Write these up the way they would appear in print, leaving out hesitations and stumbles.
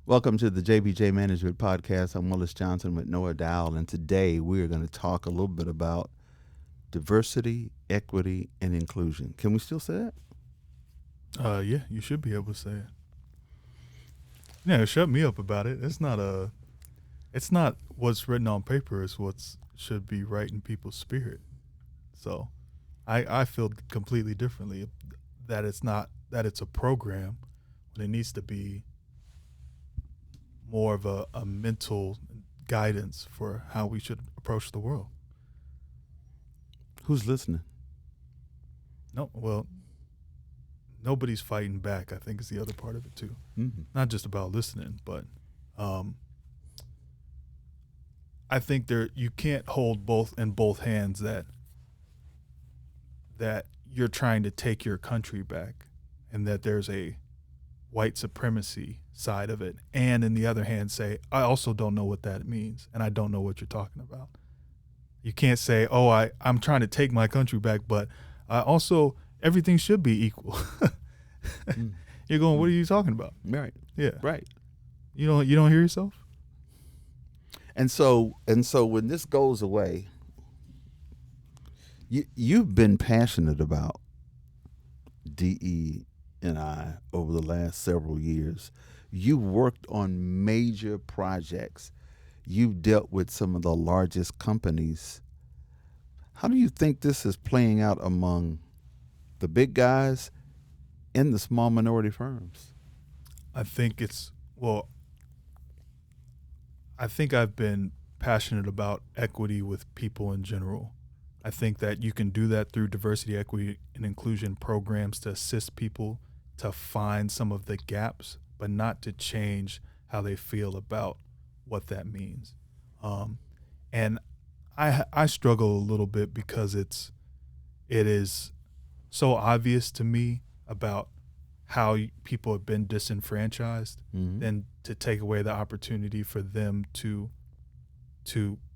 Welcome to the JBJ Management Podcast. I'm Willis Johnson with Noa Dowl, and today we're going to talk a little bit about diversity, equity, and inclusion. Can we still say that? Yeah, you should be able to say it. Yeah, shut me up about it. It's not what's written on paper. It's what should be right in people's spirit. So, I feel completely differently that it's a program, but it needs to be more of a mental guidance for how we should approach the world. Who's listening? No, well, nobody's fighting back, I think, is the other part of it too. Mm-hmm. Not just about listening, but I think you can't hold both in both hands that you're trying to take your country back and that there's a white supremacy side of it, and in the other hand say, I also don't know what that means and I don't know what you're talking about. You can't say, I'm trying to take my country back, but I also, everything should be equal. You're going, what are you talking about? Right. Yeah. Right. You don't hear yourself? And so when this goes away, you've been passionate about DEI over the last several years. You worked on major projects. You've dealt with some of the largest companies. How do you think this is playing out among the big guys and the small minority firms? I think I think I've been passionate about equity with people in general. I think that you can do that through diversity, equity, and inclusion programs to assist people to find some of the gaps, but not to change how they feel about what that means. And I struggle a little bit because it is so obvious to me about how people have been disenfranchised, then to take away the opportunity for them to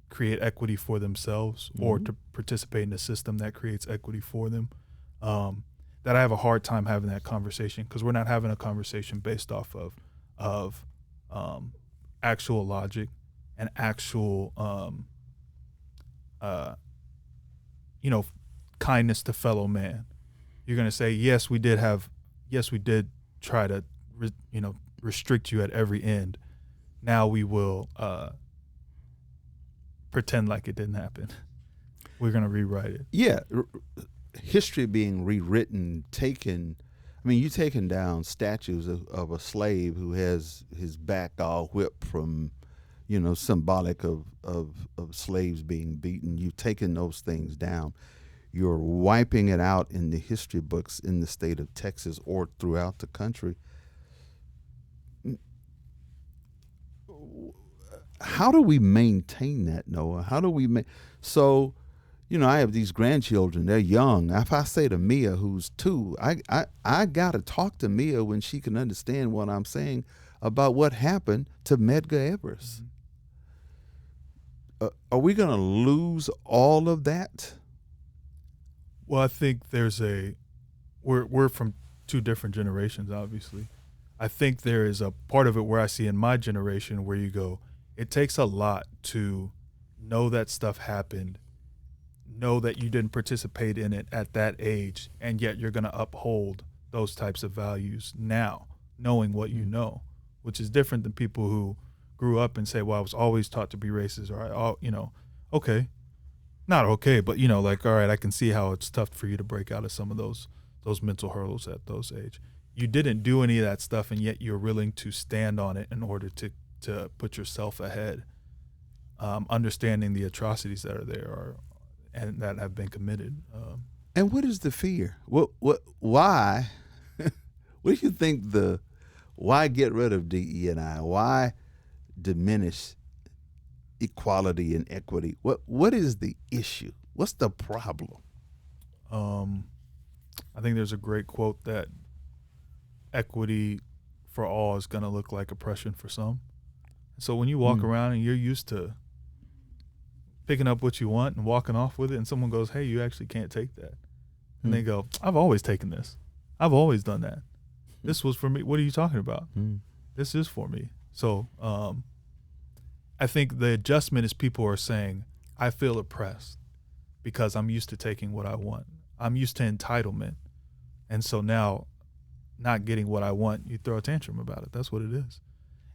create equity for themselves or to participate in a system that creates equity for them, that I have a hard time having that conversation because we're not having a conversation based off of actual logic and actual kindness to fellow man. You're going to say, yes, we did try to restrict you at every end. Now we will pretend like it didn't happen. We're going to rewrite it. Yeah. History being rewritten, you taking down statues of a slave who has his back all whipped from, symbolic of slaves being beaten. You've taken those things down. You're wiping it out in the history books in the state of Texas or throughout the country. How do we maintain that, Noah? How do we I have these grandchildren. They're young. If I say to Mia, who's 2, I got to talk to Mia when she can understand what I'm saying about what happened to Medgar Evers. Are we going to lose all of that? Well, I think we're from 2 different generations, obviously. I think there is a part of it where I see in my generation where you go, it takes a lot to know that stuff happened, know that you didn't participate in it at that age, and yet you're going to uphold those types of values now, knowing what you know, which is different than people who grew up and say, well, I was always taught to be racist, or, okay. Not okay, but, all right, I can see how it's tough for you to break out of some of those mental hurdles at those age. You didn't do any of that stuff, and yet you're willing to stand on it in order to put yourself ahead, understanding the atrocities that are there and that have been committed. And what is the fear? Why? What do you think why get rid of DE&I? Why diminish equality and equity? What is the issue? What's the problem? I think there's a great quote that equity for all is going to look like oppression for some. So when you walk around and you're used to picking up what you want and walking off with it, and someone goes, hey, you actually can't take that. And they go, I've always taken this. I've always done that. This was for me. What are you talking about? This is for me. So I think the adjustment is people are saying, I feel oppressed because I'm used to taking what I want. I'm used to entitlement. And so now not getting what I want, you throw a tantrum about it. That's what it is.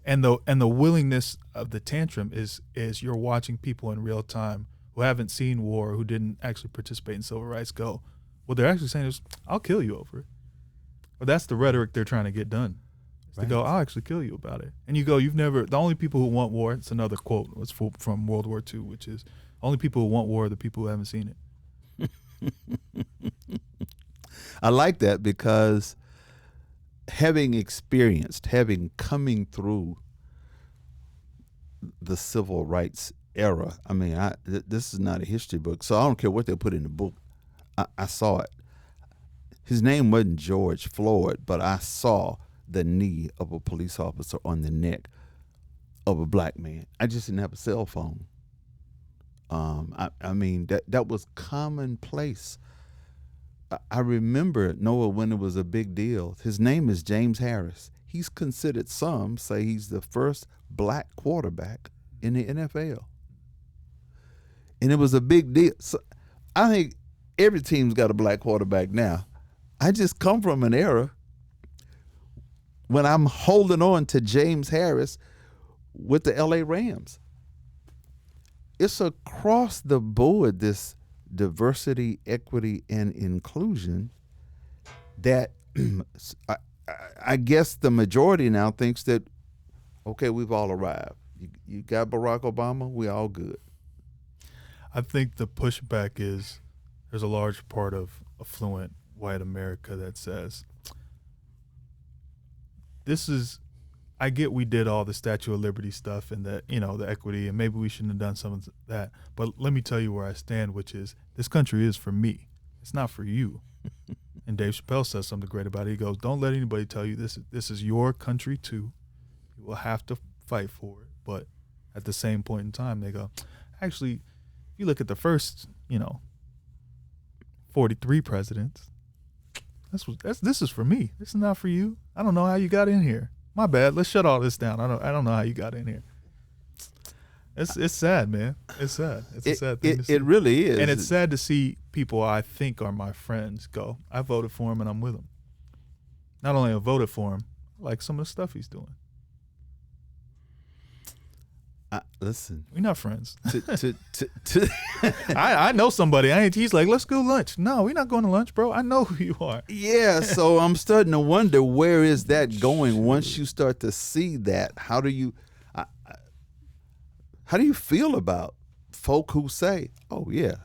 And the willingness of the tantrum is you're watching people in real time who haven't seen war, who didn't actually participate in civil rights go, what they're actually saying is, I'll kill you over it. But that's the rhetoric they're trying to get done. Right. To go, I'll actually kill you about it. And you go, the only people who want war, it's another quote, it's from World War II, which is, only people who want war are the people who haven't seen it. I like that because having coming through the civil rights era, I mean, this is not a history book, so I don't care what they put in the book. I saw it. His name wasn't George Floyd, but I saw the knee of a police officer on the neck of a black man. I just didn't have a cell phone. I mean, that was commonplace. I remember, Noah, when it was a big deal. His name is James Harris. He's considered, some say he's the first black quarterback in the NFL. And it was a big deal. So I think every team's got a black quarterback now. I just come from an era when I'm holding on to James Harris with the LA Rams. It's across the board, this diversity, equity, and inclusion that I guess the majority now thinks that, okay, we've all arrived. You got Barack Obama, we all good. I think the pushback is there's a large part of affluent white America that says, I get we did all the Statue of Liberty stuff and the equity, and maybe we shouldn't have done some of that. But let me tell you where I stand, which is this country is for me. It's not for you. And Dave Chappelle says something great about it. He goes, don't let anybody tell you this is your country too. You will have to fight for it. But at the same point in time, they go, actually, if you look at the first, 43 presidents, this is for me. This is not for you. I don't know how you got in here. My bad. Let's shut all this down. I don't know how you got in here. It's sad, man. It's sad. It's a sad thing to see. It really is. And it's sad to see people I think are my friends go, I voted for him and I'm with him. Not only I voted for him, I like some of the stuff he's doing. Listen, we're not friends. I know somebody. He's like, let's go lunch. No, we're not going to lunch, bro. I know who you are. Yeah, so I'm starting to wonder, where is that going once you start to see that? How do you feel about folk who say, oh yeah,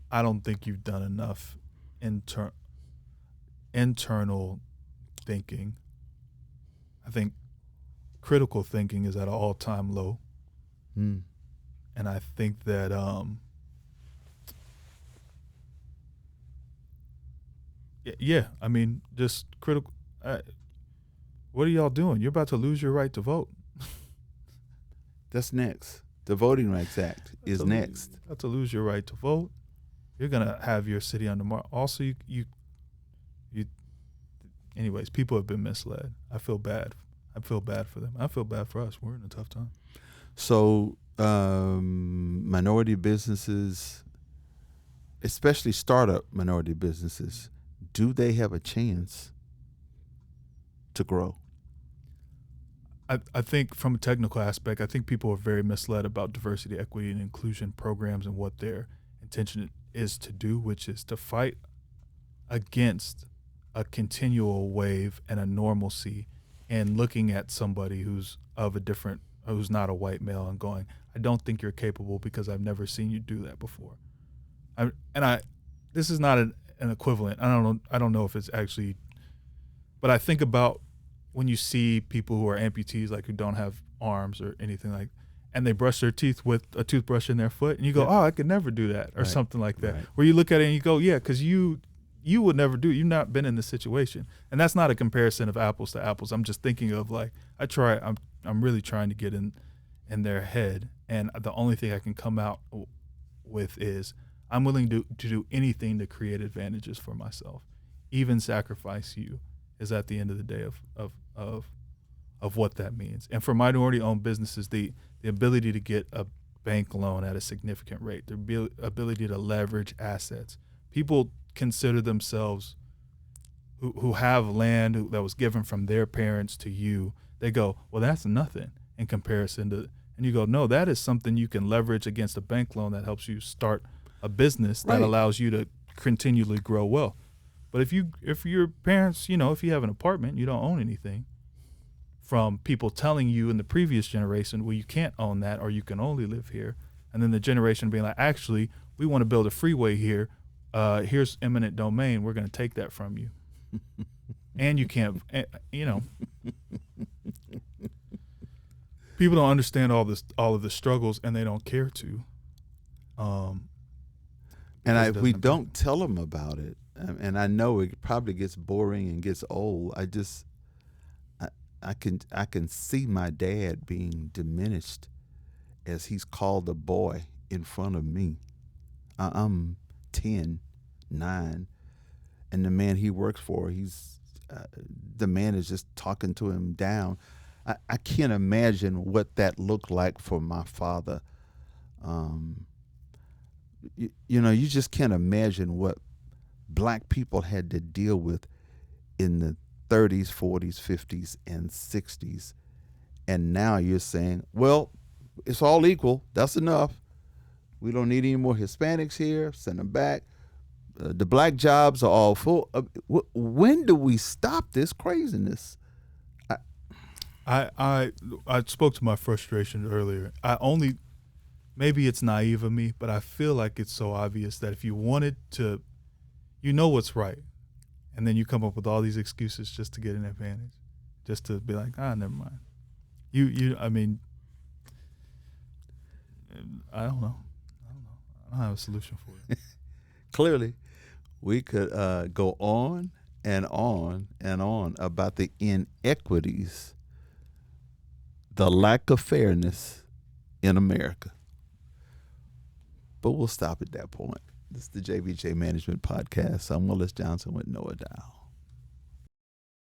I don't think you've done enough internal thinking. I think critical thinking is at an all-time low. And I think that just critical. What are y'all doing? You're about to lose your right to vote. That's next. The Voting Rights Act is next. You're about to lose your right to vote. You're gonna have your city under mark. Also, you anyways, people have been misled. I feel bad for them. I feel bad for us. We're in a tough time. So minority businesses, especially startup minority businesses, do they have a chance to grow? I think from a technical aspect, I think people are very misled about diversity, equity, and inclusion programs and what their intention is to do, which is to fight against a continual wave and a normalcy, and looking at somebody who's not a white male and going, I don't think you're capable because I've never seen you do that before. This is not an equivalent. I don't know if it's actually, but I think about when you see people who are amputees, like who don't have arms or anything like, and they brush their teeth with a toothbrush in their foot, and you go, oh, I could never do that, or something like that. Right. Where you look at it and you go, yeah, because you would never do it. You've not been in this situation. And that's not a comparison of apples to apples. I'm just thinking of like, I'm really trying to get in their head. And the only thing I can come out with is I'm willing to do anything to create advantages for myself, even sacrifice you. is at the end of the day of what that means. And for minority-owned businesses, the ability to get a bank loan at a significant rate, the ability to leverage assets. People consider themselves who have land that was given from their parents to you. They go, well, that's nothing in comparison to, and you go, no, that is something you can leverage against a bank loan that helps you start a business that allows you to continually grow well. But if your parents, if you have an apartment, you don't own anything, from people telling you in the previous generation, well, you can't own that, or you can only live here. And then the generation being like, actually, we want to build a freeway here. Here's eminent domain. We're going to take that from you. And you can't, people don't understand all of the struggles, and they don't care to. And we don't tell them about it. And I know it probably gets boring and gets old. I can see my dad being diminished as he's called a boy in front of me. I'm 10, 9, and the man he works for, the man is just talking to him down. I can't imagine what that looked like for my father. You just can't imagine what black people had to deal with in the 30s, 40s, 50s, and 60s. And now you're saying, well, it's all equal. That's enough. We don't need any more Hispanics here. Send them back. The black jobs are all full. When do we stop this craziness? I spoke to my frustration earlier. Maybe it's naive of me, but I feel like it's so obvious that if you wanted to, what's right. And then you come up with all these excuses just to get an advantage, just to be like, never mind. I don't know. I don't have a solution for it. Clearly, we could go on and on and on about the inequities, the lack of fairness in America. But we'll stop at that point. This is the JBJ Management Podcast. I'm Willis Johnson with Noa Dowl.